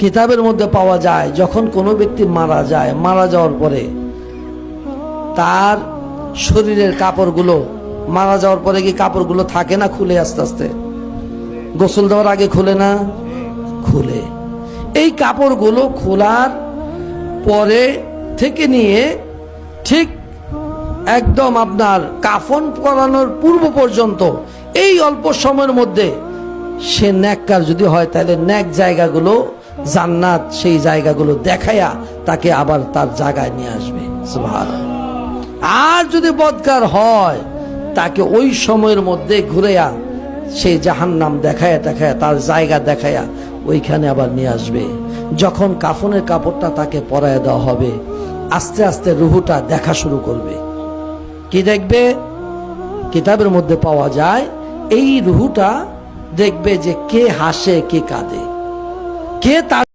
কিতাবের মধ্যে পাওয়া যায় যখন কোনো ব্যক্তি মারা যায়, মারা যাওয়ার পরে তার শরীরের কাপড়গুলো, মারা যাওয়ার পরে কি কাপড়গুলো থাকে না খুলে আস্তে আস্তে? গোসল দেওয়ার আগে খুলে না? খুলে। এই কাপড়গুলো খোলার পরে থেকে নিয়ে ঠিক একদম আপনার কাফন পরানোর পূর্ব পর্যন্ত এই অল্প সময়ের মধ্যে সে নেককার যদি হয় তাহলে নেক জায়গাগুলো, জান্নাত সেই জায়গাগুলো দেখায়া তাকে আবার তার জায়গায় নিয়ে আসবে। সুবহানাল্লাহ। আর যদি বদকার হয় তাকে ওই সময়ের মধ্যে ঘুরেয়া সেই জাহান্নাম দেখায়া তার জায়গা দেখায়া ওইখানে আবার নিয়ে আসবে। যখন কাফনের কাপড়টা তাকে পরায় দেওয়া হবে, আস্তে আস্তে রুহুটা দেখা শুরু করবে। কি দেখবে? কিতাবের মধ্যে পাওয়া যায় এই রুহুটা দেখবে যে কে হাসে কে কাঁদে, কে তার